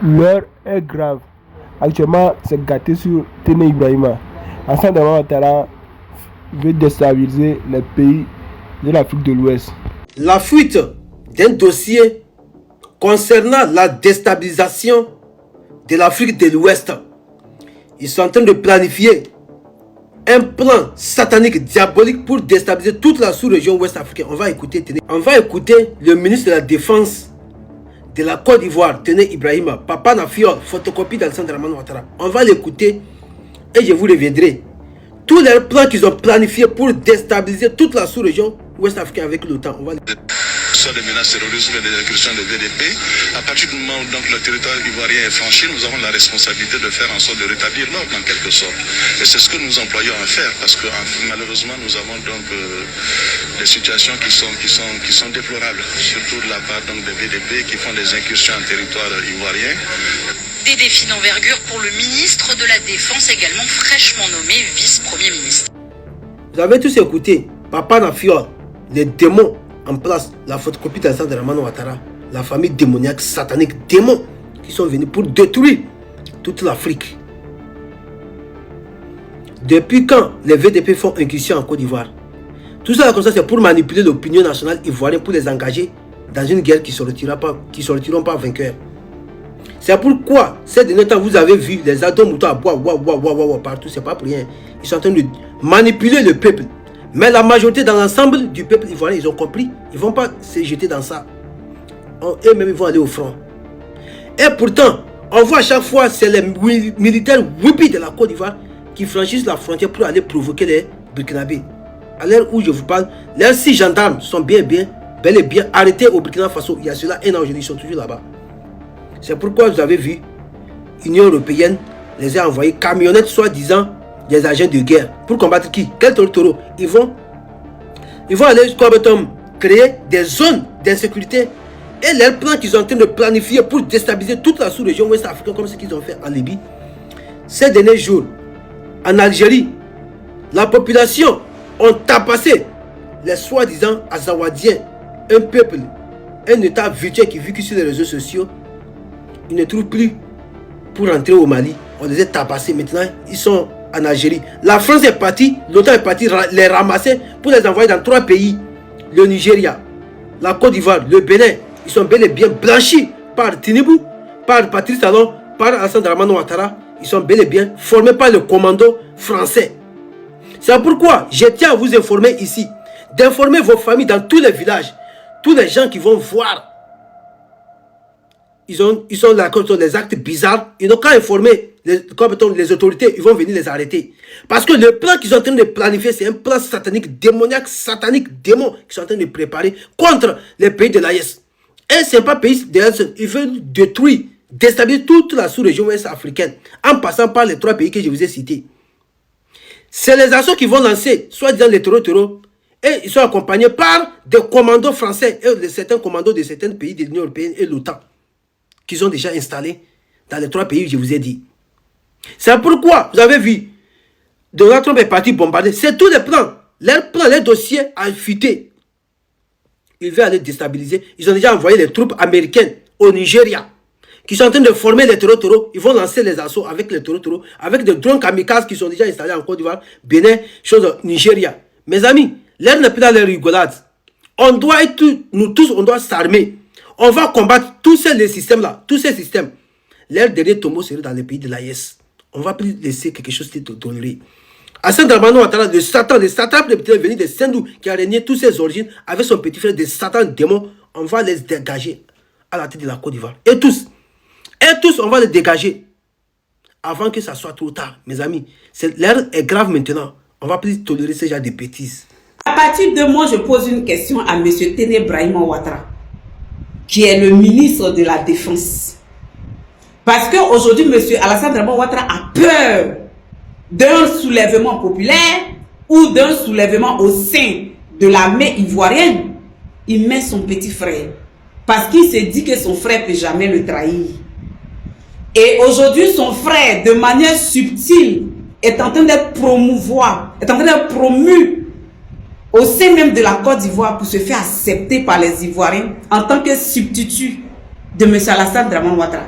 L'heure est grave. Actuellement, c'est gâté sur Téné Ibrahima. Alassane Dramane Ouattara veut déstabiliser les pays de l'Afrique de l'Ouest. La fuite d'un dossier concernant la déstabilisation de l'Afrique de l'Ouest. Ils sont en train de planifier un plan satanique, diabolique pour déstabiliser toute la sous-région ouest africaine. On va écouter le ministre de la Défense de la Côte d'Ivoire, Téné Ibrahima, Papa Nafiol, photocopie d'Alassane Dramane Ouattara. On va l'écouter et je vous reviendrai. Tous les plans qu'ils ont planifiés pour déstabiliser toute la sous-région ouest africaine avec l'OTAN. On va soit des menaces terroristes ou des incursions de VDP. À partir du moment où donc, le territoire ivoirien est franchi, nous avons la responsabilité de faire en sorte de rétablir l'ordre en quelque sorte. Et c'est ce que nous employons à faire parce que malheureusement nous avons donc des situations qui sont déplorables, surtout de la part donc, des VDP qui font des incursions en territoire ivoirien. Des défis d'envergure pour le ministre de la Défense, également fraîchement nommé vice-premier ministre. Vous avez tous écouté Papa Nafiol, les démons en place, la photocopie d'Alassane Dramane Ouattara, la famille démoniaque, satanique, démons qui sont venus pour détruire toute l'Afrique. Depuis quand les VDP font incursion en Côte d'Ivoire? Tout ça comme ça, c'est pour manipuler l'opinion nationale ivoirienne, pour les engager dans une guerre qui ne sortiront pas vainqueurs. C'est pourquoi ces derniers temps vous avez vu les ados moutons à boire partout, c'est pas pour rien. Ils sont en train de manipuler le peuple. Mais la majorité dans l'ensemble du peuple ivoirien, ils ont compris. Ils ne vont pas se jeter dans ça. Eux-mêmes, ils vont aller au front. Et pourtant, on voit à chaque fois, c'est les militaires whoopis de la Côte d'Ivoire qui franchissent la frontière pour aller provoquer les Burkinabés. À l'heure où je vous parle, les 6 gendarmes sont bel et bien arrêtés au Burkina Faso. Il y a cela un an aujourd'hui, ils sont toujours là-bas. C'est pourquoi vous avez vu, l'Union européenne les a envoyés camionnettes soi-disant des agents de guerre. Pour combattre qui? Quel taureau? Ils vont aller créer des zones d'insécurité. Et leurs plans qu'ils sont en train de planifier pour déstabiliser toute la sous-région ouest africaine, comme ce qu'ils ont fait en Libye. Ces derniers jours, en Algérie, la population ont tabassé les soi-disant Azawadiens, un peuple, un état virtuel qui vit que sur les réseaux sociaux. Ils ne trouvent plus pour rentrer au Mali. On les a tabassés. Maintenant, ils sont en Algérie. La France est partie, l'OTAN est parti les ramasser pour les envoyer dans 3 pays. Le Nigeria, la Côte d'Ivoire, le Bénin. Ils sont bel et bien blanchis par Tinubu, par Patrice Talon, par Alassane Dramane Ouattara. Ils sont bel et bien formés par le commando français. C'est pourquoi je tiens à vous informer ici, d'informer vos familles dans tous les villages, tous les gens qui vont voir. Ils sont là contre les actes bizarres. Ils n'ont qu'à informer les autorités. Ils vont venir les arrêter. Parce que le plan qu'ils sont en train de planifier, c'est un plan satanique, démoniaque, satanique, démon qu'ils sont en train de préparer contre les pays de l'AES. Et ce n'est pas pays de l'AES. Ils veulent détruire, déstabiliser toute la sous-région ouest africaine en passant par les 3 pays que je vous ai cités. C'est les assauts qui vont lancer, soit disant les terreaux. Et ils sont accompagnés par des commandos français et de certains commandos de certains pays de l'Union européenne et l'OTAN, qu'ils ont déjà installés dans les 3 pays que je vous ai dit. C'est pourquoi, vous avez vu, Donald Trump est parti bombarder. C'est tous les plans. Leurs plans, les dossiers à fuiter. Il veut aller déstabiliser. Ils ont déjà envoyé les troupes américaines au Nigeria, qui sont en train de former les terreaux. Ils vont lancer les assauts avec les terreaux, avec des drones kamikazes qui sont déjà installés en Côte d'Ivoire, Bénin, chose Nigeria. Mes amis, l'air n'est plus dans les rigolades. On doit être, nous tous, on doit s'armer. On va combattre tous ces systèmes-là, tous ces systèmes. Leur dernier tombeau serait dans les pays de l'AES. On ne va plus laisser quelque chose de toléré. Alassane Dramane Ouattara, de Satan, est venu de Sendou, qui a régné toutes ses origines, avec son petit frère de Satan, démon. On va les dégager à la tête de la Côte d'Ivoire. Et tous, on va les dégager avant que ça soit trop tard, mes amis. L'heure est grave maintenant. On ne va plus tolérer ce genre de bêtises. À partir de moi, je pose une question à M. Téné Ibrahima Ouattara, qui est le ministre de la Défense. Parce qu'aujourd'hui, M. Alassane Dramane Ouattara a peur d'un soulèvement populaire ou d'un soulèvement au sein de l'armée ivoirienne. Il met son petit frère parce qu'il s'est dit que son frère ne peut jamais le trahir. Et aujourd'hui, son frère, de manière subtile, est en train d'être promu au sein même de la Côte d'Ivoire pour se faire accepter par les Ivoiriens en tant que substitut de M. Alassane Dramane Ouattara.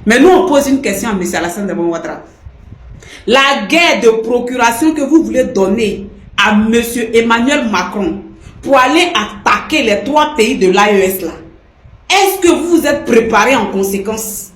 Mais nous, on pose une question à M. Alassane Draman Ouattara. La guerre de procuration que vous voulez donner à M. Emmanuel Macron pour aller attaquer les 3 pays de l'AES là, est-ce que vous vous êtes préparé en conséquence?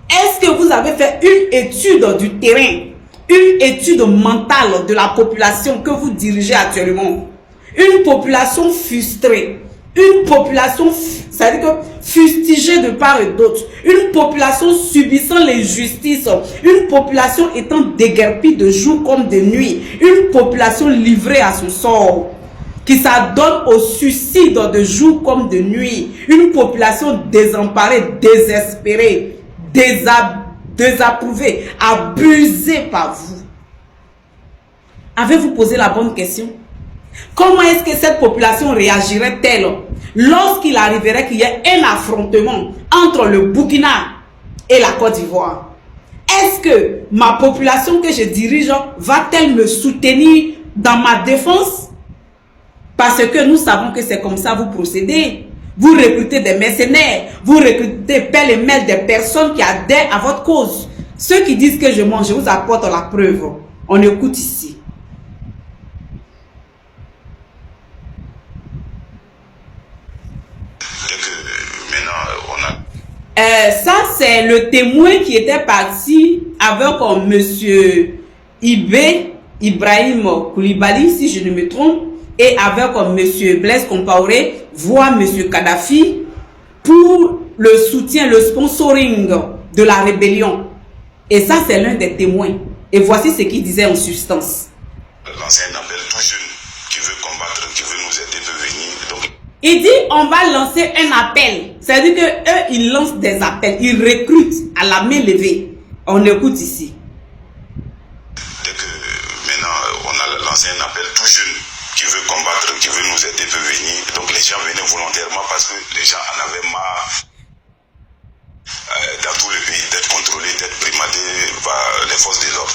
Est-ce que vous avez fait une étude du terrain, une étude mentale de la population que vous dirigez actuellement? Une population frustrée, une population, c'est-à-dire que fustigée de part et d'autre, une population subissant l'injustice, une population étant déguerpie de jour comme de nuit, une population livrée à son sort, qui s'adonne au suicide de jour comme de nuit, une population désemparée, désespérée, désapprouvée, abusée par vous. Avez-vous posé la bonne question? Comment est-ce que cette population réagirait-elle lorsqu'il arriverait qu'il y ait un affrontement entre le Burkina et la Côte d'Ivoire? Est-ce que ma population que je dirige va-t-elle me soutenir dans ma défense? Parce que nous savons que c'est comme ça vous procédez. Vous recrutez des mercenaires, vous recrutez pêle et mêle des personnes qui adhèrent à votre cause. Ceux qui disent que je mens, je vous apporte la preuve. On écoute ici. Ça, c'est le témoin qui était parti avec monsieur Ibrahim Koulibaly, si je ne me trompe, et avec monsieur Blaise Compaoré, voire monsieur Kadhafi, pour le soutien, le sponsoring de la rébellion. Et ça, c'est l'un des témoins. Et voici ce qu'il disait en substance. Lancer un appel tout jeune qui veut combattre, qui veut nous aider, peut venir. Donc... Il dit, on va lancer un appel. C'est-à-dire qu'eux, ils lancent des appels. Ils recrutent à la main levée. On écoute ici. Dès que maintenant, on a lancé un appel tout jeune qui veut combattre, qui veut nous aider, peut venir. Donc les gens venaient volontairement parce que les gens en avaient marre dans tout le pays d'être contrôlés, d'être primadés par les forces de l'ordre.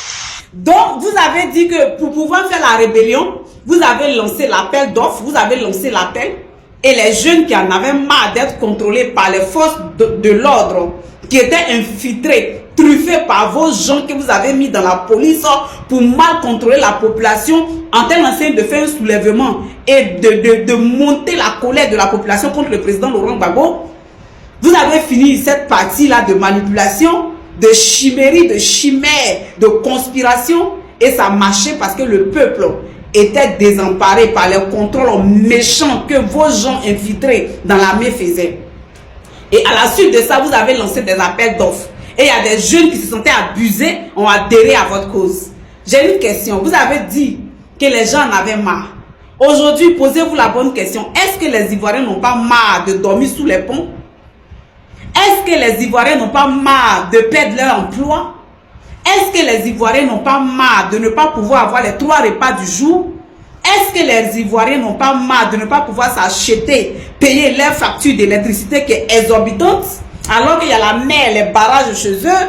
Donc, vous avez dit que pour pouvoir faire la rébellion, vous avez lancé l'appel d'offres, vous avez lancé l'appel. Et les jeunes qui en avaient marre d'être contrôlés par les forces de l'ordre, qui étaient infiltrés, truffés par vos gens que vous avez mis dans la police pour mal contrôler la population, en train de faire un soulèvement et de monter la colère de la population contre le président Laurent Gbagbo, vous avez fini cette partie-là de manipulation, de chimérie, de chimère, de conspiration, et ça marchait parce que le peuple était désemparé par les contrôles méchants que vos gens infiltrés dans l'armée faisaient. Et à la suite de ça, vous avez lancé des appels d'offres. Et il y a des jeunes qui se sentaient abusés, ont adhéré à votre cause. J'ai une question. Vous avez dit que les gens en avaient marre. Aujourd'hui, posez-vous la bonne question. Est-ce que les Ivoiriens n'ont pas marre de dormir sous les ponts? Est-ce que les Ivoiriens n'ont pas marre de perdre leur emploi? Est-ce que les Ivoiriens n'ont pas marre de ne pas pouvoir avoir les 3 repas du jour? Est-ce que les Ivoiriens n'ont pas marre de ne pas pouvoir s'acheter, payer leur facture d'électricité qui est exorbitante, alors qu'il y a la mer, les barrages chez eux?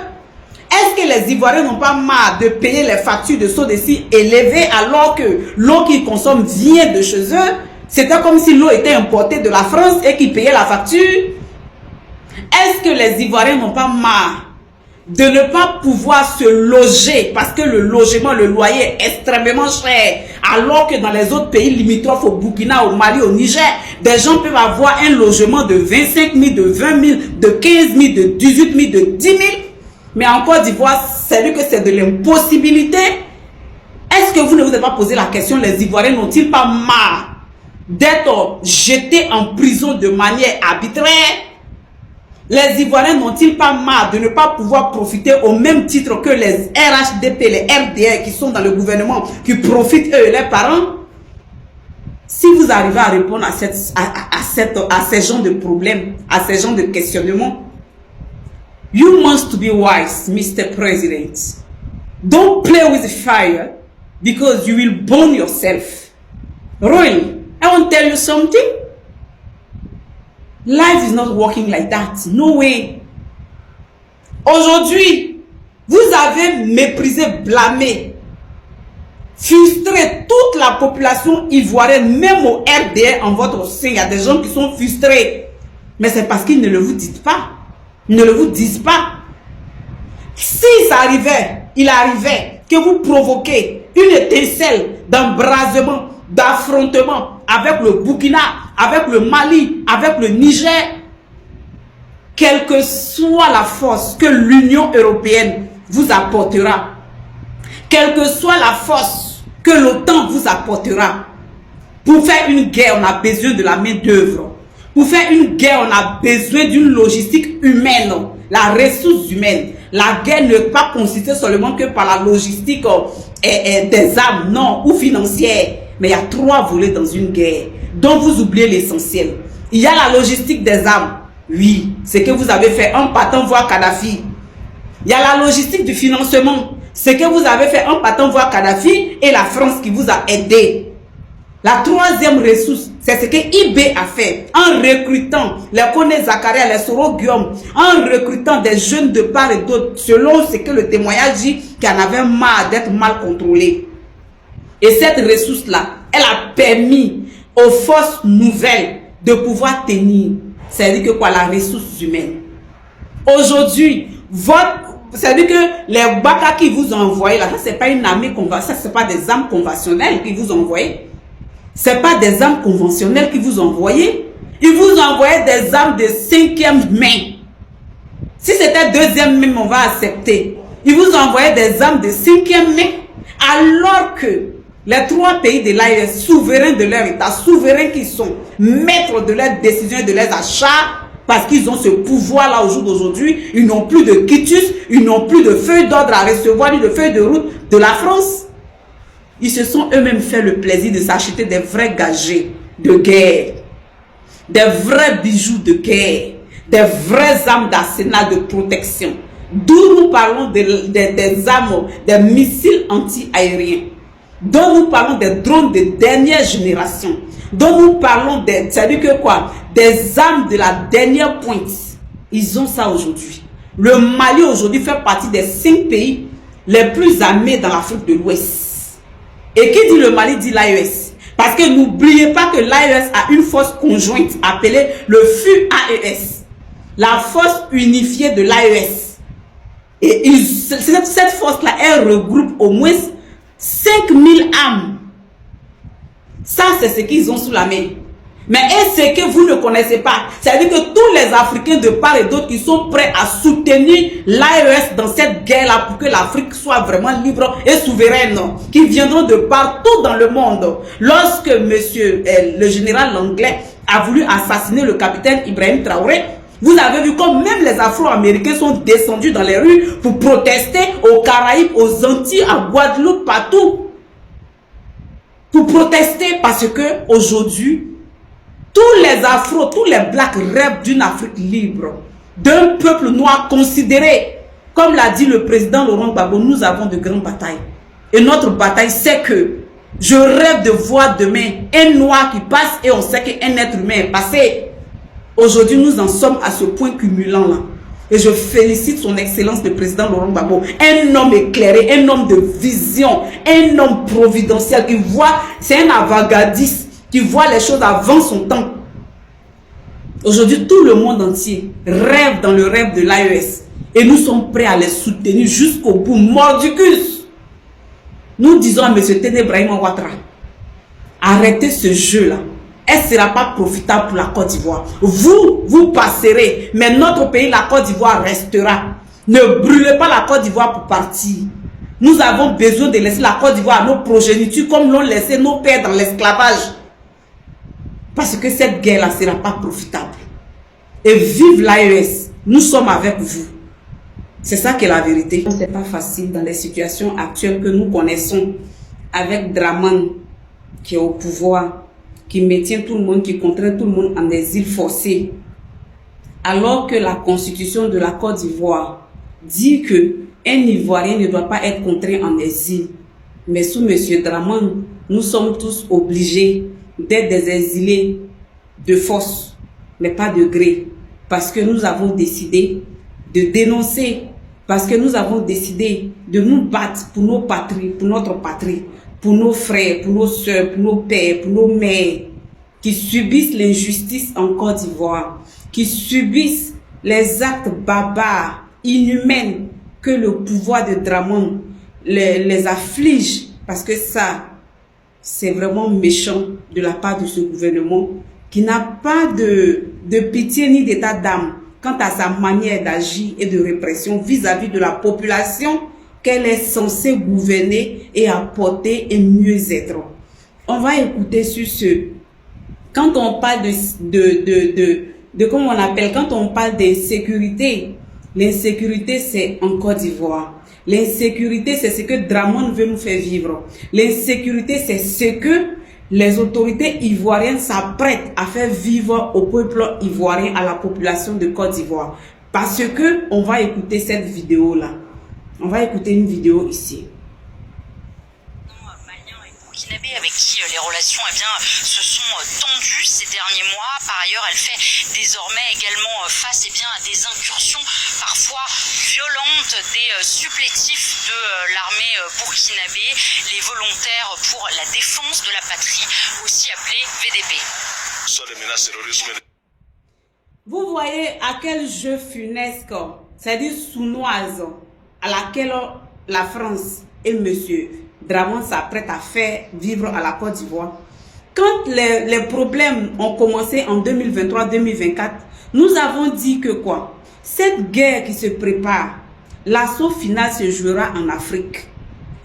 Est-ce que les Ivoiriens n'ont pas marre de payer les factures de SODECI élevées alors que l'eau qu'ils consomment vient de chez eux? C'était comme si l'eau était importée de la France et qu'ils payaient la facture. Est-ce que les Ivoiriens n'ont pas marre de ne pas pouvoir se loger parce que le logement, le loyer est extrêmement cher, alors que dans les autres pays limitrophes, au Burkina, au Mali, au Niger, des gens peuvent avoir un logement de 25 000, de 20 000, de 15 000, de 18 000, de 10 000. Mais en Côte d'Ivoire, c'est lui que c'est de l'impossibilité. Est-ce que vous ne vous avez pas posé la question, les Ivoiriens n'ont-ils pas marre d'être jetés en prison de manière arbitraire? Les Ivoiriens n'ont-ils pas marre de ne pas pouvoir profiter au même titre que les RHDP, les RDR qui sont dans le gouvernement, qui profitent eux et leurs parents? Si vous arrivez à répondre à ces genres de problèmes, à ces genres de questionnements, you must be wise, Mr. President. Don't play with fire because you will burn yourself. Really, I want to tell you something. Life is not working like that. No way. Aujourd'hui, vous avez méprisé, blâmé, frustré toute la population ivoirienne, même au RDR en votre sein. Il y a des gens qui sont frustrés. Mais c'est parce qu'ils ne le vous disent pas. Ils ne le vous disent pas. Si ça arrivait, il arrivait que vous provoquez une étincelle d'embrasement, d'affrontement avec le Burkina, avec le Mali, avec le Niger, quelle que soit la force que l'Union européenne vous apportera, quelle que soit la force que l'OTAN vous apportera, pour faire une guerre, on a besoin de la main-d'œuvre. Pour faire une guerre, on a besoin d'une logistique humaine, la ressource humaine. La guerre ne peut pas consister seulement que par la logistique des armes, non, ou financière. Mais il y a 3 volets dans une guerre, dont vous oubliez l'essentiel. Il y a la logistique des armes. Oui, c'est que vous avez fait en partant voir Kadhafi. Il y a la logistique du financement. C'est que vous avez fait en partant voir Kadhafi et la France qui vous a aidé. La 3e ressource, c'est ce que IB a fait en recrutant les Koné Zakaria, les Soro Guillaume, en recrutant des jeunes de part et d'autre, selon ce que le témoignage dit, qui en avait marre d'être mal contrôlés. Et cette ressource-là, elle a permis aux forces nouvelles de pouvoir tenir. C'est-à-dire que quoi, la ressource humaine. Aujourd'hui, c'est-à-dire que les Baka qui vous ont envoyé là, ça c'est pas une armée conventionnelle, ça c'est pas des armes conventionnelles qui vous ont envoyé. C'est pas des armes conventionnelles qui vous ont envoyé. Ils vous ont envoyé des armes de 5e main. Si c'était 2e main, on va accepter. Ils vous ont envoyé des armes de 5e main, alors que les 3 pays de l'AES, souverains de leur État, souverains qui sont maîtres de leurs décisions et de leurs achats, parce qu'ils ont ce pouvoir-là au jour d'aujourd'hui, ils n'ont plus de quitus, ils n'ont plus de feuille d'ordre à recevoir, ni de feuille de route de la France. Ils se sont eux-mêmes fait le plaisir de s'acheter des vrais gadgets de guerre, des vrais bijoux de guerre, des vraies armes d'arsenal de protection. D'où nous parlons des armes, des missiles anti-aériens, dont nous parlons des drones de dernière génération, dont nous parlons c'est-à-dire que quoi, des armes de la dernière pointe. Ils ont ça aujourd'hui. Le Mali aujourd'hui fait partie des 5 pays les plus armés dans l'Afrique de l'Ouest. Et qui dit le Mali dit l'AES. Parce que n'oubliez pas que l'AES a une force conjointe appelée le FUAES. La force unifiée de l'AES. Et cette force-là, elle regroupe au moins 5000 âmes. Ça, c'est ce qu'ils ont sous la main. Mais est-ce que vous ne connaissez pas? C'est-à-dire que tous les Africains de part et d'autre qui sont prêts à soutenir l'AES dans cette guerre-là pour que l'Afrique soit vraiment libre et souveraine, qui viendront de partout dans le monde. Lorsque le général anglais a voulu assassiner le capitaine Ibrahim Traoré, vous avez vu comme même les Afro-Américains sont descendus dans les rues pour protester aux Caraïbes, aux Antilles, à Guadeloupe, partout. Pour protester parce que aujourd'hui, tous les Afro, tous les Blacks rêvent d'une Afrique libre, d'un peuple noir considéré. Comme l'a dit le président Laurent Gbagbo, nous avons de grandes batailles. Et notre bataille, c'est que je rêve de voir demain un noir qui passe et on sait qu'un être humain est passé. Aujourd'hui, nous en sommes à ce point cumulant là. Et je félicite son excellence le président Laurent Gbagbo. Un homme éclairé, un homme de vision, un homme providentiel qui voit, c'est un avant-gardiste qui voit les choses avant son temps. Aujourd'hui, tout le monde entier rêve dans le rêve de l'AES. Et nous sommes prêts à les soutenir jusqu'au bout, mordicus. Nous disons à M. Téné Brahima Ouattara, arrêtez ce jeu-là. Elle ne sera pas profitable pour la Côte d'Ivoire. Vous passerez, mais notre pays, la Côte d'Ivoire, restera. Ne brûlez pas la Côte d'Ivoire pour partir. Nous avons besoin de laisser la Côte d'Ivoire à nos progénitures comme l'ont laissé nos pères dans l'esclavage. Parce que cette guerre-là ne sera pas profitable. Et vive l'AES, nous sommes avec vous. C'est ça qui est la vérité. Ce n'est pas facile dans les situations actuelles que nous connaissons, avec Draman qui est au pouvoir, qui maintient tout le monde, qui contraint tout le monde en exil forcé. Alors que la constitution de la Côte d'Ivoire dit qu'un Ivoirien ne doit pas être contraint en exil. Mais sous M. Draman, nous sommes tous obligés d'être des exilés de force, mais pas de gré. Parce que nous avons décidé de dénoncer, parce que nous avons décidé de nous battre pour nos patries, pour notre patrie, pour nos frères, pour nos soeurs, pour nos pères, pour nos mères, qui subissent l'injustice en Côte d'Ivoire, qui subissent les actes barbares, inhumains, que le pouvoir de Dramane les afflige, parce que ça, c'est vraiment méchant de la part de ce gouvernement qui n'a pas de pitié ni d'état d'âme quant à sa manière d'agir et de répression vis-à-vis de la population qu'elle est censée gouverner et apporter un mieux-être. On va écouter sur ce. Quand on parle comment on appelle, quand on parle d'insécurité, l'insécurité c'est en Côte d'Ivoire. L'insécurité c'est ce que Dramane veut nous faire vivre. L'insécurité c'est ce que les autorités ivoiriennes s'apprêtent à faire vivre au peuple ivoirien, à la population de Côte d'Ivoire. Parce que on va écouter cette vidéo là. On va écouter une vidéo ici. Burkinabé avec qui les relations se sont tendues ces derniers mois. Par ailleurs, elle fait désormais également face à des incursions parfois violentes des supplétifs de l'armée burkinabé, les volontaires pour la défense de la patrie, aussi appelés VDP. Vous voyez à quel jeu funeste, c'est-à-dire sournoise, à laquelle la France et monsieur Dramane s'apprête à faire vivre à la Côte d'Ivoire. Quand les problèmes ont commencé en 2023-2024, nous avons dit que quoi? Cette guerre qui se prépare, l'assaut final se jouera en Afrique.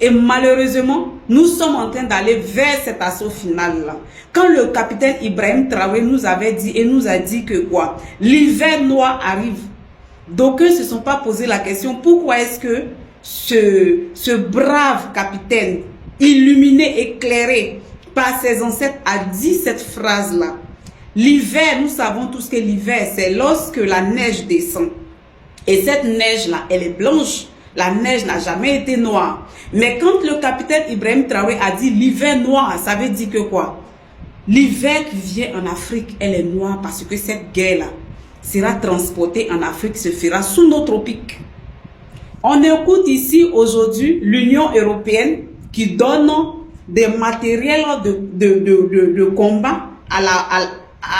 Et malheureusement, nous sommes en train d'aller vers cet assaut final-là. Quand le capitaine Ibrahim Traoré nous avait dit et nous a dit que quoi? L'hiver noir arrive. D'aucuns ne se sont pas posé la question pourquoi est-ce que ce brave capitaine, illuminé, éclairé par ses ancêtres, a dit cette phrase-là. L'hiver, nous savons tous que l'hiver, c'est lorsque la neige descend. Et cette neige-là, elle est blanche. La neige n'a jamais été noire. Mais quand le capitaine Ibrahim Traoré a dit l'hiver noir, ça veut dire que quoi? L'hiver qui vient en Afrique, elle est noire parce que cette guerre-là sera transportée en Afrique, se fera sous nos tropiques. On écoute ici aujourd'hui l'Union européenne qui donne des matériels de combat à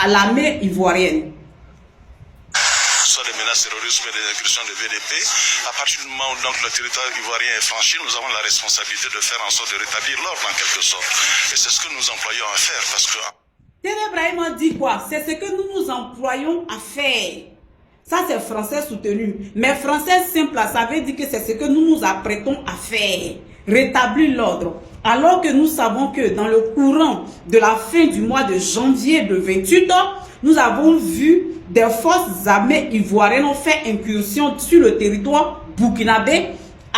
l'armée ivoirienne. Soit des menaces terroristes, des incursions de VDP. À partir du moment où donc, le territoire ivoirien est franchi, nous avons la responsabilité de faire en sorte de rétablir l'ordre en quelque sorte. Et c'est ce que nous employons à faire parce que... Téné Brahima dit quoi? C'est ce que nous nous employons à faire. Ça, c'est français soutenu. Mais français simple, ça veut dire que c'est ce que nous nous apprêtons à faire. Rétablir l'ordre. Alors que nous savons que dans le courant de la fin du mois de janvier de 28, nous avons vu des forces armées ivoiriennes ont fait incursion sur le territoire burkinabé,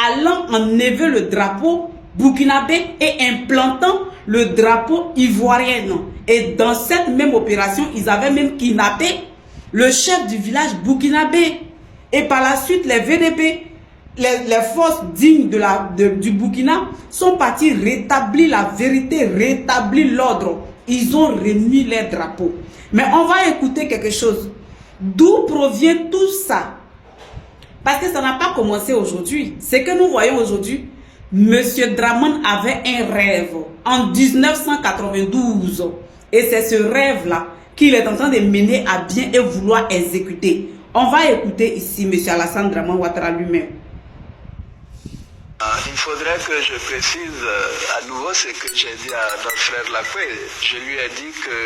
allant enlever le drapeau burkinabé et implantant le drapeau ivoirien. Et dans cette même opération, ils avaient même kidnappé le chef du village burkinabé. Et par la suite, les VDP, les forces dignes du Burkina sont partis rétablir la vérité, rétablir l'ordre. Ils ont remis les drapeaux. Mais on va écouter quelque chose. D'où provient tout ça? Parce que ça n'a pas commencé aujourd'hui. Ce que nous voyons aujourd'hui, Monsieur Dramane avait un rêve en 1992. Et c'est ce rêve-là qu'il est en train de mener à bien et vouloir exécuter. On va écouter ici M. Alassane Dramane Ouattara lui-même. Il faudrait que je précise à nouveau ce que j'ai dit à notre frère Lacoué. Je lui ai dit que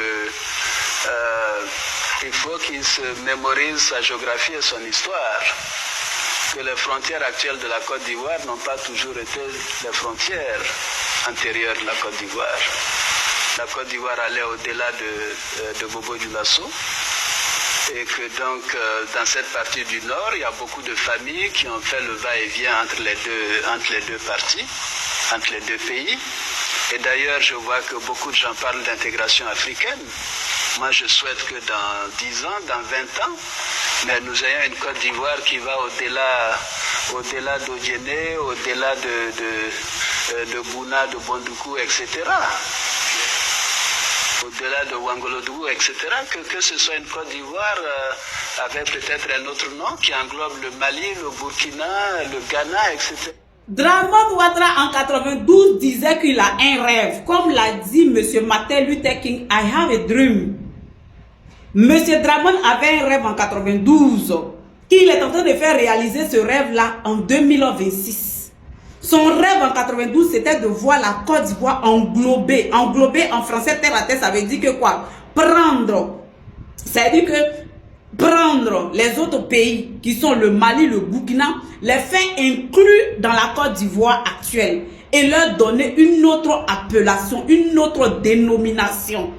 il faut qu'il se mémorise sa géographie et son histoire. Que les frontières actuelles de la Côte d'Ivoire n'ont pas toujours été les frontières antérieures de la Côte d'Ivoire. La Côte d'Ivoire allait au-delà de Bobo-Dioulasso. Et que donc, dans cette partie du Nord, il y a beaucoup de familles qui ont fait le va-et-vient entre les deux parties, entre les deux pays. Et d'ailleurs, je vois que beaucoup de gens parlent d'intégration africaine. Moi, je souhaite que dans 10 ans, dans 20 ans, mais nous ayons une Côte d'Ivoire qui va au-delà d'Odiéné, au-delà de Bouna, de Bondoukou, etc. Au-delà de Wangolodougou, etc., que ce soit une Côte d'Ivoire avec peut-être un autre nom qui englobe le Mali, le Burkina, le Ghana, etc. Dramane Ouattara en 92 disait qu'il a un rêve. Comme l'a dit M. Martin Luther King, I have a dream. M. Dramane avait un rêve en 92. qu'il est en train de faire réaliser ce rêve-là en 2026. Son rêve en 92, c'était de voir la Côte d'Ivoire englobée. Englobée en français, terre à terre, ça veut dire que quoi? Prendre. Ça veut dire que prendre les autres pays qui sont le Mali, le Burkina, les faire inclus dans la Côte d'Ivoire actuelle et leur donner une autre appellation, une autre dénomination.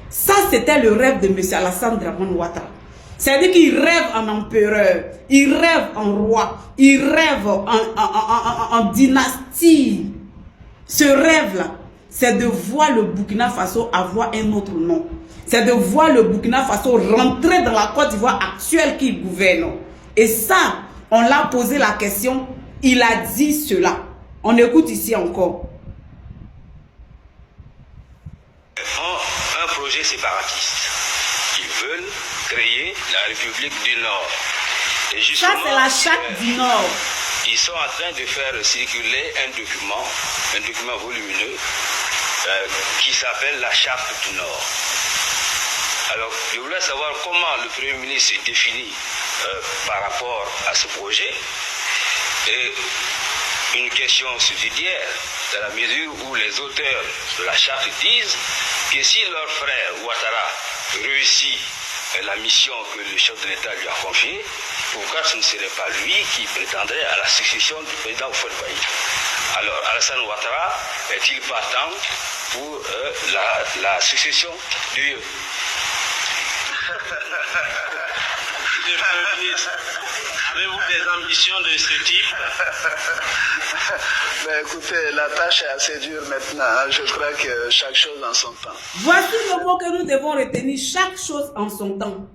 Ça, c'était le rêve de M. Alassane Dramane Ouattara. C'est-à-dire qu'il rêve en empereur, il rêve en roi, il rêve en dynastie. Ce rêve-là, c'est de voir le Burkina Faso avoir un autre nom. C'est de voir le Burkina Faso rentrer dans la Côte d'Ivoire actuelle qu'il gouverne. Et ça, on l'a posé la question, il a dit cela. On écoute ici encore. Un projet séparatiste. Ils veulent créer la République du Nord. Et Ça, c'est la charte du Nord. Ils sont en train de faire circuler un document volumineux qui s'appelle la charte du Nord. Alors, je voulais savoir comment le Premier ministre se définit par rapport à ce projet. Et une question subsidiaire, dans la mesure où les auteurs de la charte disent que si leur frère Ouattara réussit la mission que le chef de l'État lui a confiée, pourquoi ce ne serait pas lui qui prétendrait à la succession du président Houphouët-Boigny? Alors, Alassane Ouattara est-il partant pour la succession du Avez-vous des ambitions de ce type? Ben écoutez, la tâche est assez dure maintenant. Je crois que chaque chose en son temps. Voici le mot que nous devons retenir, chaque chose en son temps.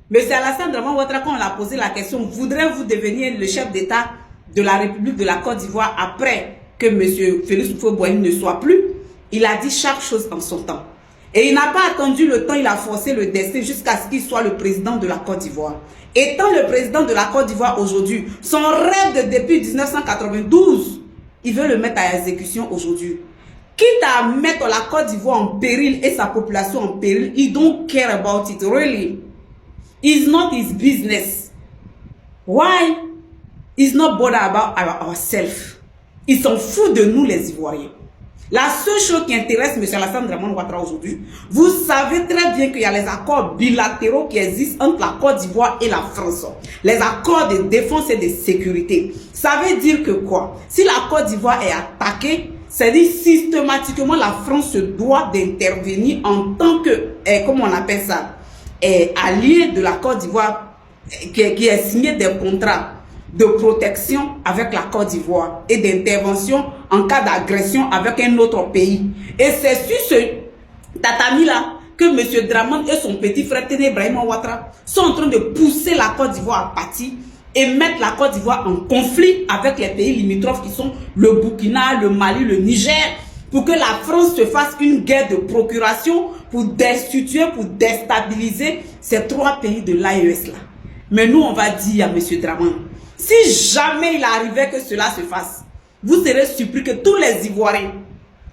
Monsieur Alassane Dramane Ouattara, quand on l'a posé la question, voudrez-vous devenir le chef d'État de la République de la Côte d'Ivoire après que monsieur Félix Houphouët-Boigny ne soit plus? Il a dit chaque chose en son temps. Et il n'a pas attendu le temps, il a forcé le destin jusqu'à ce qu'il soit le président de la Côte d'Ivoire. Étant le président de la Côte d'Ivoire aujourd'hui, son rêve de depuis 1992, il veut le mettre à exécution aujourd'hui. Quitte à mettre la Côte d'Ivoire en péril et sa population en péril, he don't care about it, really. It's not his business. Why? He's not bothered about ourselves. Il s'en fout de nous les Ivoiriens. La seule chose qui intéresse M. Alassane Dramane Ouattara aujourd'hui, vous savez très bien qu'il y a les accords bilatéraux qui existent entre la Côte d'Ivoire et la France. Les accords de défense et de sécurité. Ça veut dire que quoi? Si la Côte d'Ivoire est attaquée, c'est-à-dire systématiquement la France se doit d'intervenir en tant que, comment on appelle ça, allié de la Côte d'Ivoire, qui est signé des contrats de protection avec la Côte d'Ivoire et d'intervention en cas d'agression avec un autre pays. Et c'est sur ce tatami-là que M. Dramane et son petit frère Téné Brahima Ouattara sont en train de pousser la Côte d'Ivoire à partir et mettre la Côte d'Ivoire en conflit avec les pays limitrophes qui sont le Burkina, le Mali, le Niger, pour que la France se fasse une guerre de procuration pour destituer, pour déstabiliser ces trois pays de l'AES là. Mais nous, on va dire à M. Dramane, si jamais il arrivait que cela se fasse, vous serez surpris que tous les Ivoiriens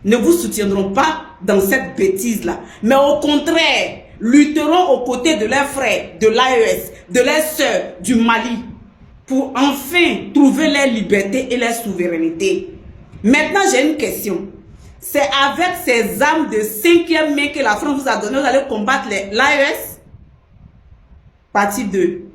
ne vous soutiendront pas dans cette bêtise-là. Mais au contraire, lutteront aux côtés de leurs frères, de l'AES, de leurs sœurs, du Mali, pour enfin trouver leur liberté et leur souveraineté. Maintenant, j'ai une question. C'est avec ces armes de 5e main que la France vous a donné, vous allez combattre l'AES? Partie 2.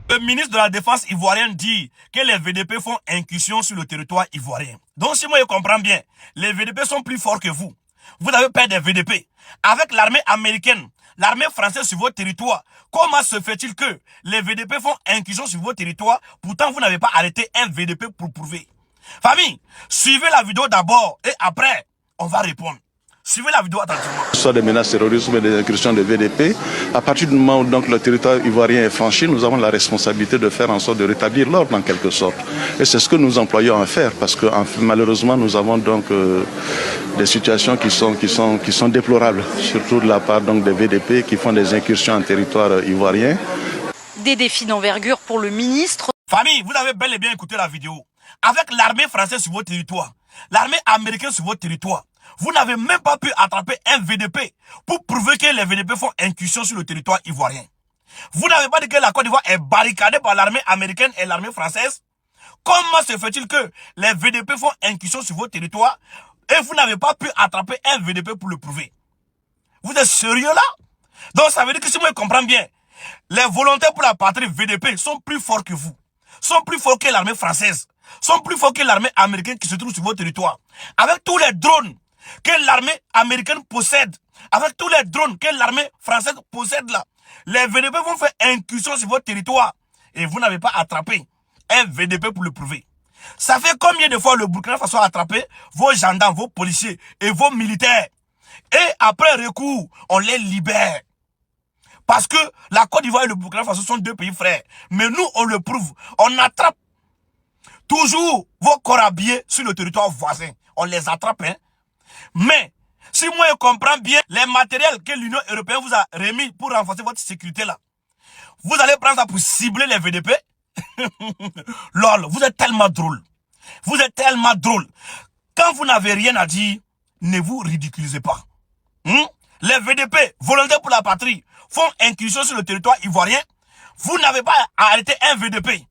Le ministre de la Défense ivoirien dit que les VDP font incursion sur le territoire ivoirien. Donc si moi je comprends bien, les VDP sont plus forts que vous. Vous avez peur des VDP. Avec l'armée américaine, l'armée française sur votre territoire, comment se fait-il que les VDP font incursion sur votre territoire, pourtant vous n'avez pas arrêté un VDP pour prouver? Famille, suivez la vidéo d'abord et après, on va répondre. Suivez la vidéo attentivement. Soit des menaces terroristes ou des incursions de VDP, à partir du moment où donc le territoire ivoirien est franchi, nous avons la responsabilité de faire en sorte de rétablir l'ordre en quelque sorte. Et c'est ce que nous employons à faire parce que malheureusement nous avons donc des situations qui sont déplorables, surtout de la part donc des VDP qui font des incursions en territoire ivoirien. Des défis d'envergure pour le ministre. Famille, vous avez bel et bien écouté la vidéo. Avec l'armée française sur votre territoire, l'armée américaine sur votre territoire, vous n'avez même pas pu attraper un VDP pour prouver que les VDP font incursion sur le territoire ivoirien. Vous n'avez pas dit que la Côte d'Ivoire est barricadée par l'armée américaine et l'armée française? Comment se fait-il que les VDP font incursion sur vos territoires et vous n'avez pas pu attraper un VDP pour le prouver? Vous êtes sérieux là? Donc ça veut dire que si moi je comprends bien, les volontaires pour la patrie VDP sont plus forts que vous, sont plus forts que l'armée française, sont plus forts que l'armée américaine qui se trouve sur vos territoires. Avec tous les drones que l'armée américaine possède, avec tous les drones que l'armée française possède là, les VDP vont faire incursion sur votre territoire et vous n'avez pas attrapé un VDP pour le prouver. Ça fait combien de fois le Burkina Faso a attrapé vos gendarmes, vos policiers et vos militaires? Et après recours, on les libère. Parce que la Côte d'Ivoire et le Burkina Faso sont deux pays frères. Mais nous, on le prouve. On attrape toujours vos corps habillés sur le territoire voisin. On les attrape, hein. Mais, si moi je comprends bien, les matériels que l'Union européenne vous a remis pour renforcer votre sécurité là, vous allez prendre ça pour cibler les VDP? Lol, vous êtes tellement drôle. Vous êtes tellement drôle. Quand vous n'avez rien à dire, ne vous ridiculisez pas. Les VDP, volontaires pour la patrie, font incursion sur le territoire ivoirien. Vous n'avez pas arrêté un VDP.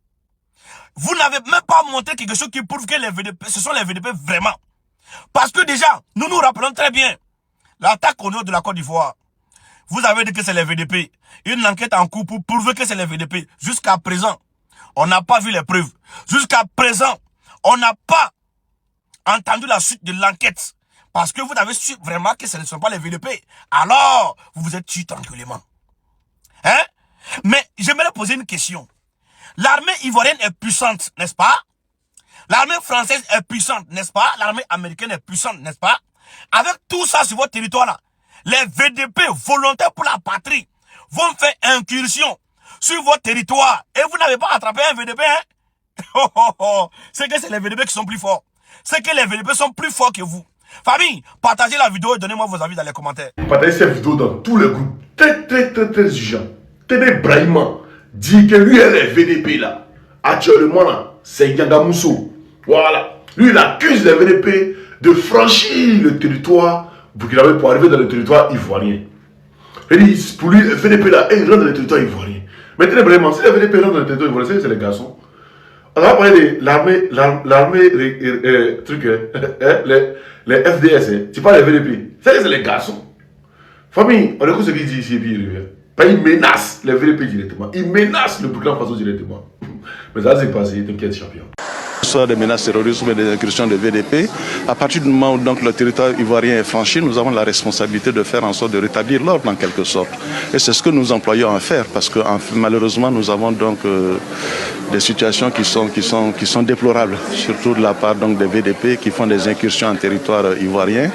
Vous n'avez même pas montré quelque chose qui prouve que les VDP, ce sont les VDP vraiment. Parce que déjà, nous nous rappelons très bien l'attaque au nord de la Côte d'Ivoire. Vous avez dit que c'est les VDP. Une enquête en cours pour prouver que c'est les VDP. Jusqu'à présent, on n'a pas vu les preuves. Jusqu'à présent, on n'a pas entendu la suite de l'enquête. Parce que vous avez su vraiment que ce ne sont pas les VDP. Alors, vous vous êtes tués tranquillement. Hein? Mais j'aimerais poser une question. L'armée ivoirienne est puissante, n'est-ce pas? L'armée française est puissante, n'est-ce pas? L'armée américaine est puissante, n'est-ce pas? Avec tout ça sur votre territoire-là, les VDP volontaires pour la patrie vont faire incursion sur votre territoire. Et vous n'avez pas attrapé un VDP, hein? C'est que c'est les VDP qui sont plus forts. C'est que les VDP sont plus forts que vous. Famille, partagez la vidéo et donnez-moi vos avis dans les commentaires. Partagez cette vidéo dans tous les groupes. Très urgent. Téné Brahima dit que lui et les VDP là, actuellement là, c'est Yangamousso. Voilà. Lui il accuse les VDP de franchir le territoire burkinabé pour arriver dans le territoire ivoirien. Il dit, pour lui, les VDP là, ils rentrent dans le territoire ivoirien. Mais Téné Brahima, si les VDP rentrent dans le territoire ivoirien, c'est les garçons. On va parler de l'armée, les FDS, tu parles des VDP, c'est les garçons. Famille, on écoute ce qu'il dit ici et puis il revient. Il menace les VDP directement, il menace le Burkina Faso directement. Mais ça c'est passé, t'inquiète champion. Soit des menaces terroristes ou des incursions de VDP, à partir du moment où donc, le territoire ivoirien est franchi, nous avons la responsabilité de faire en sorte de rétablir l'ordre en quelque sorte. Et c'est ce que nous employons à faire parce que malheureusement nous avons donc des situations qui sont déplorables, surtout de la part donc, des VDP qui font des incursions en territoire ivoirien.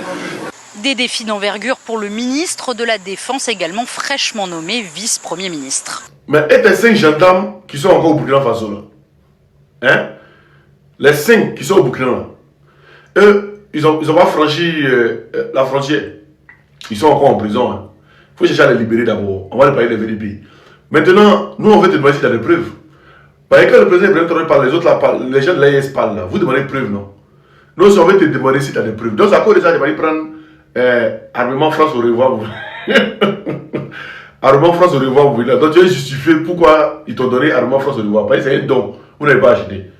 Des défis d'envergure pour le ministre de la Défense, également fraîchement nommé vice-premier ministre. Mais et les 5 gendarmes qui sont encore au Burkina Faso là, hein? Les 5 qui sont au Burkina là, eux, ils ont pas franchi la frontière. Ils sont encore en prison. Hein. Il faut chercher à les libérer d'abord. On va les parler des VDP. Maintenant, nous on veut te demander si tu as des preuves. Parce que le président parle, les autres là parlent, les gens de l'AIS parlent là. Vous demandez des preuves, non? Nous on veut te demander si tu as des preuves. Donc à cause de ça, je vais prendre armement France au revoir. Armement France au revoir, vous voulez. Donc tu vas justifier pourquoi ils t'ont donné armement France au revoir. Parce que c'est un don. Vous n'avez pas acheté.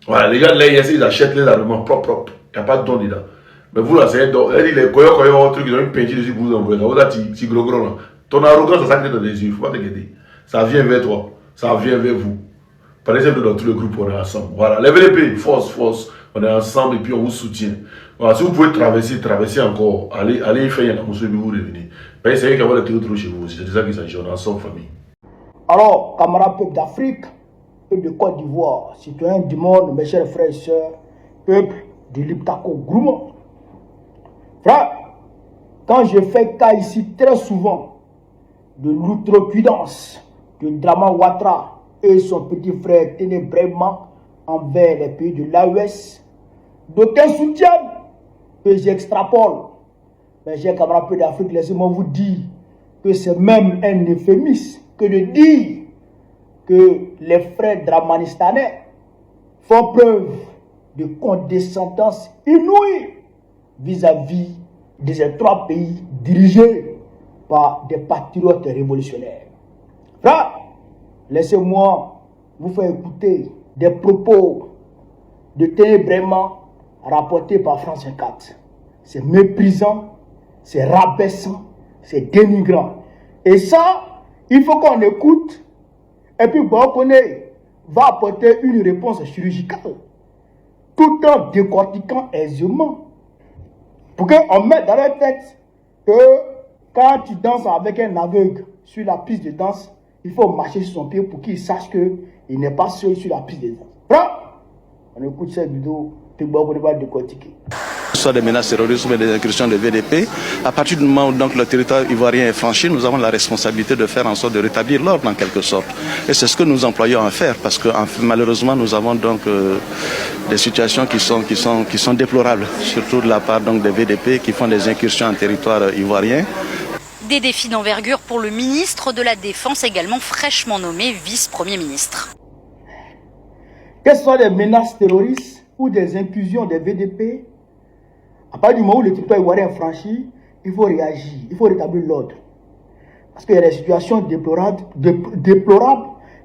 Voilà, les gens de l'AIS, ils achètent les armements propres. Il n'y a pas de don dedans. Mais vous là, c'est un don. Elle dit les koyo, trucs, ils ont une peinture dessus pour vous envoyer. Vous là, tu gros là. Ton arrogance, ça s'accrète dans les yeux. Il ne faut pas t'inquiéter. Ça vient vers toi. Ça vient vers vous. Par exemple, dans tout le groupe, on est ensemble. Voilà, les VDP, force. On est ensemble et puis on vous soutient. Voilà, si vous pouvez traverser encore, allez faire un monsieur et vous revenez. Mais c'est qu'il y a le territoire chez vous. C'est de ça qu'il s'agit. On est ensemble, famille. Alors, camarades peuple d'Afrique et de Côte d'Ivoire, citoyens du monde, mes chers frères et sœurs, peuple de l'Iptako Grouma. Frère, quand je fais cas ici très souvent de l'outrecuidance de Draman Ouattara et son petit frère Téné Brahima envers les pays de l'AES, d'aucuns soutiennent que j'extrapole. Mais chers camarades peuple d'Afrique, laissez-moi vous dire que c'est même un euphémisme que de dire que les frères dramanistanais font preuve de condescendance inouïe vis-à-vis de ces 3 pays dirigés par des patriotes révolutionnaires. Frère, laissez-moi vous faire écouter des propos de Téné Braima rapportés par France 24. C'est méprisant, c'est rabaissant, c'est dénigrant. Et ça, il faut qu'on écoute. Et puis, Bokone va apporter une réponse chirurgicale, tout en décortiquant aisément. Pour qu'on mette dans la tête que quand tu danses avec un aveugle sur la piste de danse, il faut marcher sur son pied pour qu'il sache qu'il n'est pas seul sur la piste de danse. Prends. On écoute cette vidéo, puis Bokone va décortiquer. Soit des menaces terroristes ou des incursions de VDP, à partir du moment où donc, le territoire ivoirien est franchi, nous avons la responsabilité de faire en sorte de rétablir l'ordre en quelque sorte. Et c'est ce que nous employons à faire, parce que malheureusement nous avons donc des situations qui sont déplorables, surtout de la part donc, des VDP qui font des incursions en territoire ivoirien. Des défis d'envergure pour le ministre de la Défense, également fraîchement nommé vice-premier ministre. Que ce soit des menaces terroristes ou des incursions des VDP, à partir du moment où le territoire ivoirien est franchi, il faut réagir, il faut rétablir l'ordre. Parce qu'il y a des situations déplorables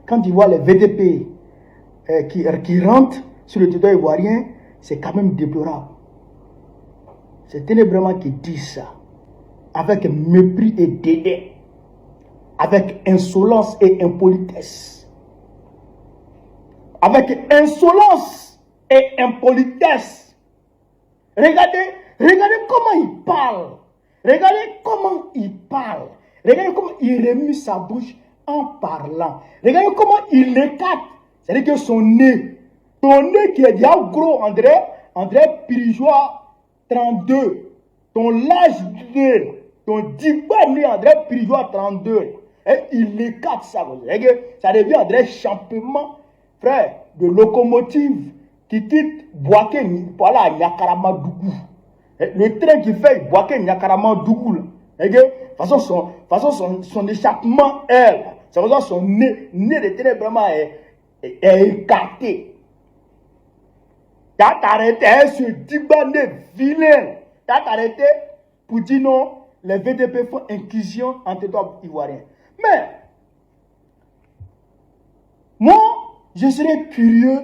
quand tu vois les VDP qui rentrent sur le territoire ivoirien, c'est quand même déplorable. C'est Téné Braima qui dit ça, avec mépris et dédain, avec insolence et impolitesse. Avec insolence et impolitesse. Regardez comment il parle. Regardez comment il parle. Regardez comment il remue sa bouche en parlant. Regardez comment il l'écarte. C'est-à-dire que ton nez qui est déjà gros, André Pirigeois 32, ton large nez, ton diba nez, André Pirigeois 32, et il l'écarte ça. Ça devient André Champement, frère, de locomotive qui quitte Boaké, voilà, Nyakaramandougou. Le train qui fait Boaké, Nyakaramandougou. De toute façon, son échappement, c'est pour ça que son nez de Téné Braima est écarté. T'as arrêté ce dibané vilain. T'as arrêté pour dire non, les VDP font inclusion en territoire ivoirien. Mais, moi, je serais curieux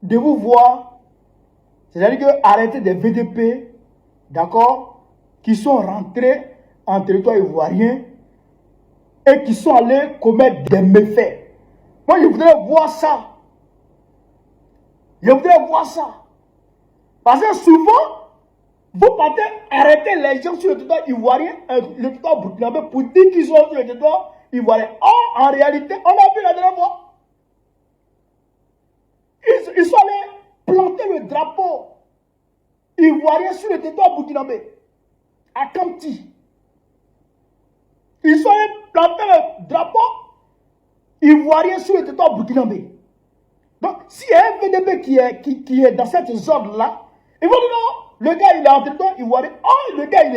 de vous voir, c'est-à-dire que arrêter des VDP, d'accord, qui sont rentrés en territoire ivoirien et qui sont allés commettre des méfaits. Moi, je voudrais voir ça. Je voudrais voir ça. Parce que souvent, vous partez arrêter les gens sur le territoire ivoirien, le territoire burkinabé, pour dire qu'ils sont sur le territoire ivoirien. Or, en réalité, on a vu la dernière fois. Ils sont allés planter le drapeau ivoirien sur le territoire burkinabé, à Kamti. Ils sont allés planter le drapeau ivoirien sur le territoire burkinabé. Donc, s'il y a un VDP qui est dans cette zone-là, ils vont dire non, le gars il est en territoire ivoirien. Oh, le gars il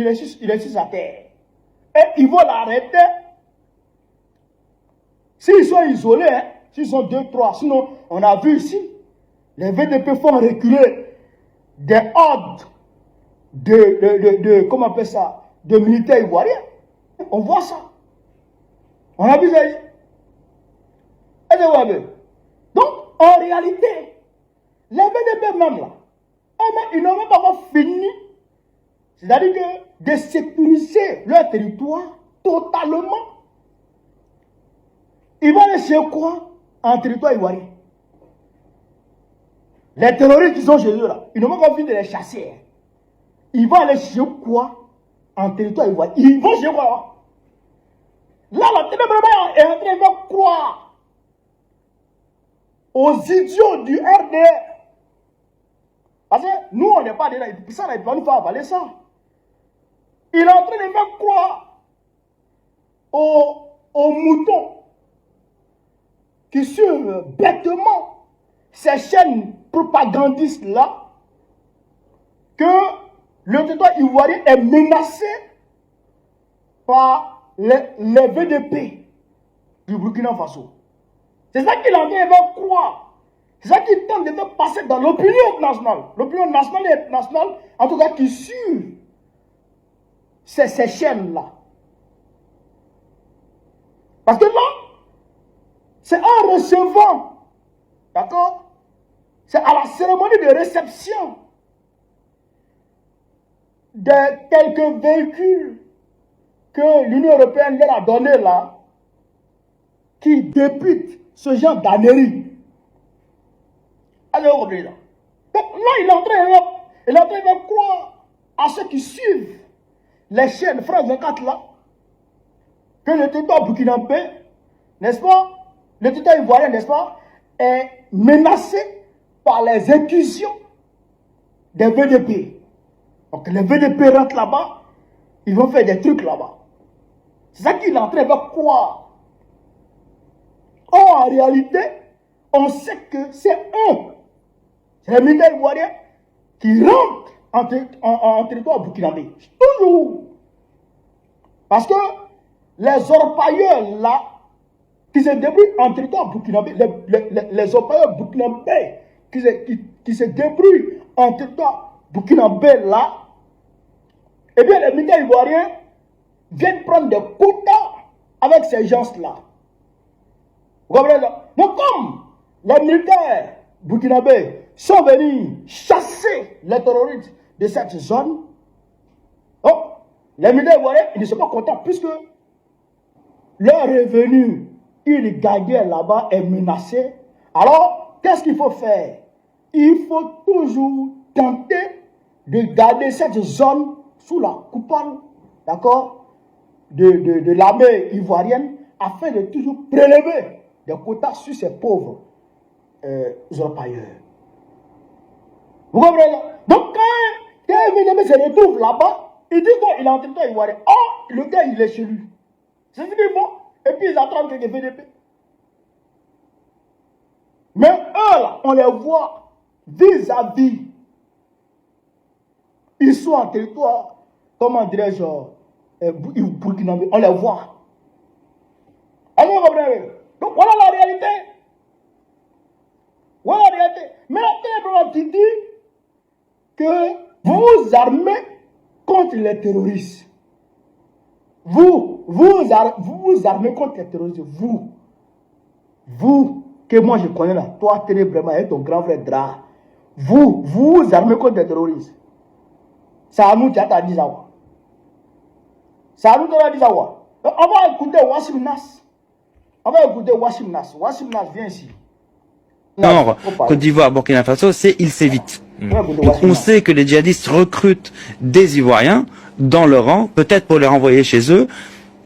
est sur sa terre. Et ils vont l'arrêter. S'ils sont isolés, hein, s'ils sont 2, 3, sinon, on a vu ici, les VDP font reculer des hordes comment on appelle ça, de militaires ivoiriens. On voit ça. On a vu ça ici. Donc, en réalité, les VDP même là, ils n'ont même pas encore fini, c'est-à-dire de sécuriser leur territoire totalement. Ils vont aller chez quoi? En territoire ivoirien. Les terroristes qui sont chez eux là, ils n'ont même pas envie de les chasser. Ils vont aller chez quoi? En territoire ivoirien. Ils vont chez quoi? Là, la Téné Braima est en train de croire aux idiots du RDR. Parce que nous, on n'est pas dedans. Ça ne va nous faire avaler ça. Il est en train de faire croire aux moutons qui suivent bêtement ces chaînes propagandistes-là que le territoire ivoirien est menacé par les VDP du Burkina Faso. C'est ça qu'il est en train de faire croire. C'est ça qu'il tente de faire passer dans l'opinion nationale. L'opinion nationale et internationale, en tout cas, qui suit ces chaînes-là. Parce que là, c'est en recevant, d'accord? C'est à la cérémonie de réception de quelques véhicules que l'Union européenne leur a donné là, qui députent ce genre d'annerie. Alors, là. Donc là, il est en train de croire à ceux qui suivent les chaînes France 24 là, que le territoire burkinabé, n'est-ce pas, le territoire ivoirien, n'est-ce pas, est menacé par les incursions des VDP. Donc les VDP rentrent là-bas, ils vont faire des trucs là-bas. C'est ça qu'il est en train de croire. Or, en réalité, on sait que c'est les militaires ivoiriens qui rentrent en territoire burkinabé. Toujours. Parce que les orpailleurs là, qui se débrouillent en territoire burkinabé, les orpailleurs burkinabés qui se débrouillent en territoire burkinabé là, eh bien les militaires ivoiriens viennent prendre des quotas avec ces gens-là. Vous comprenez ça? Donc comme les militaires burkinabés sont venus chasser les terroristes de cette zone, donc les militaires ivoiriens, ils ne sont pas contents puisque leur revenu illégal là-bas est menacé. Alors, qu'est-ce qu'il faut faire? Il faut toujours tenter de garder cette zone sous la coupole, d'accord, de l'armée ivoirienne, afin de toujours prélever des quotas sur ces pauvres orpailleurs. Vous comprenez? Donc, quand VDP se retrouve là-bas, il dit qu'il est en territoire ivoirien. Oh, le gars, il est chez lui. C'est ce qu'ils font. Et puis, ils attendent que les VDP. Mais eux, là, on les voit vis-à-vis. Ils sont en territoire, comment dirais-je, burkinabé. On les voit. Alors, vous comprenez? Donc, voilà la réalité. Voilà la réalité. Mais la qui dit que vous vous armez contre les terroristes. Vous vous armez contre les terroristes. Vous, que moi je connais là, toi, Ténébraiman, et ton grand frère Dra, vous armez contre les terroristes. Ça a nous qui a dit ça. Ça a nous qui a dit ça. On va écouter Wassim Nas. Wassim Nas, viens ici. Nord, Côte d'Ivoire, Burkina Faso, c'est il s'évite. Donc on sait que les djihadistes recrutent des Ivoiriens dans leur rang, peut-être pour les renvoyer chez eux.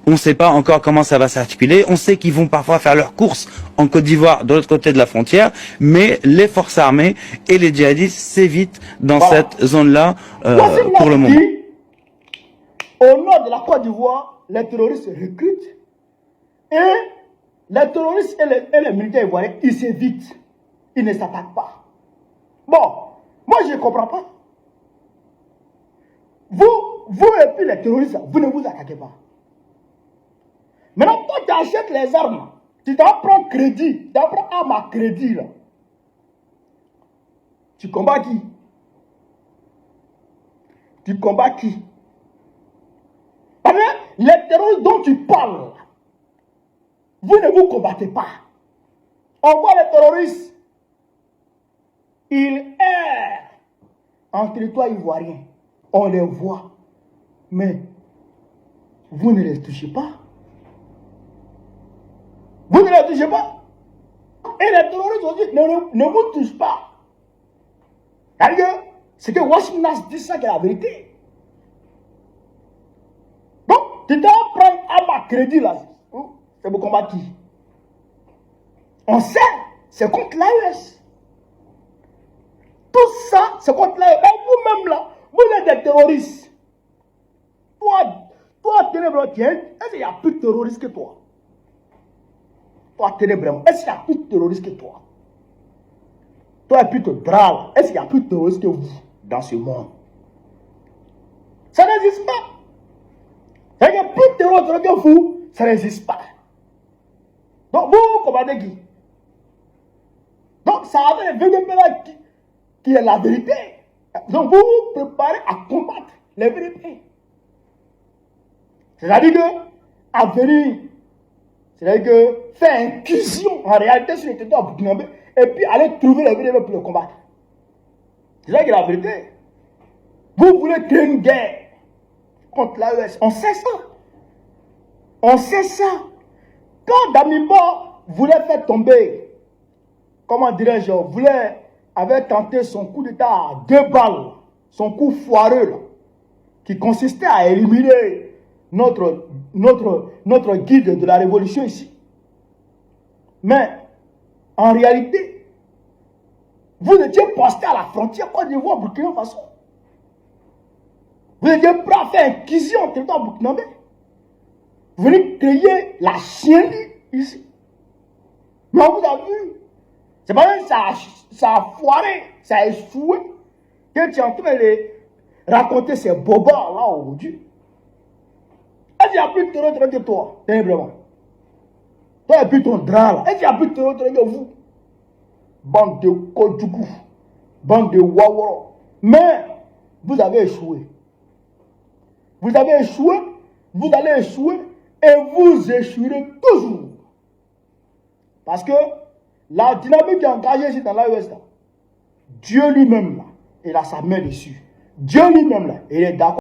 On ne sait pas encore comment ça va s'articuler. On sait qu'ils vont parfois faire leurs courses en Côte d'Ivoire, de l'autre côté de la frontière, mais les forces armées et les djihadistes s'évitent dans cette zone-là pour le moment. Au nord de la Côte d'Ivoire, les terroristes recrutent et les terroristes et les militaires ivoiriens, ils s'évitent. Ils ne s'attaquent pas. Bon, moi je ne comprends pas. Vous et puis les terroristes, vous ne vous attaquez pas. Maintenant, toi tu achètes les armes, tu dois prendre crédit, tu dois prendre arme à crédit là. Tu combats qui? Tu combats qui? Parce que les terroristes dont tu parles, vous ne vous combattez pas. On voit les terroristes, ils errent en territoire ivoirien. On les voit. Mais vous ne les touchez pas. Vous ne les touchez pas. Et les terroristes aussi ne vous touchent pas. C'est que Wassim Nas dit ça qui est la vérité. Donc, tu dois prendre à ma crédit là. C'est pour combattre qui? On sait, c'est contre l'AES. Tout ça, c'est contre l'AES. Et vous-même là, vous êtes des terroristes. Toi, Ténébraiman, est-ce qu'il y a plus de terroristes que toi? Toi, Ténébraiman, est-ce qu'il y a plus de terroristes que toi? Toi, plutôt Dra, est-ce qu'il y a plus de terroristes que vous dans ce monde? Ça n'existe pas. Il n'y a plus de terroristes que vous, ça n'existe pas. Donc, vous combattez qui? Donc, ça avait le VDP là qui est la vérité. Donc, vous vous préparez à combattre les VDP. C'est-à-dire que, à venir C'est-à-dire que faire incursion en réalité sur le territoire burkinabé et puis aller trouver les VDP pour le combattre. C'est ça qui est la vérité. Vous voulez créer une guerre contre l'AES. On sait ça. On sait ça. Quand Damiba voulait faire tomber, comment dirais-je, avait tenté son coup d'état à 2 balles, son coup foireux, là, qui consistait à éliminer notre guide de la révolution ici. Mais, en réalité, vous étiez posté à la frontière Côte d'Ivoire, Burkina Faso. Vous étiez prêt à faire inquisition en territoire burkinabé. Vous venez créer la chienlit ici. Mais on vous a vu. C'est pas même ça a foiré, ça a échoué, que tu es en train de raconter ces bobards là aujourd'hui. Est-ce qu'il n'y a plus de terreur que toi, terriblement? Toi, il n'y a plus ton drap là. Est-ce qu'il n'y a plus de terreur que vous? Bande de Kodjougou, bande de Waworo. Mais vous avez échoué. Vous avez échoué, vous allez échouer et vous échouerez toujours. Parce que la dynamique est engagée ici dans l'AES, Dieu lui-même là, il a sa main dessus. Dieu lui-même là, il est d'accord.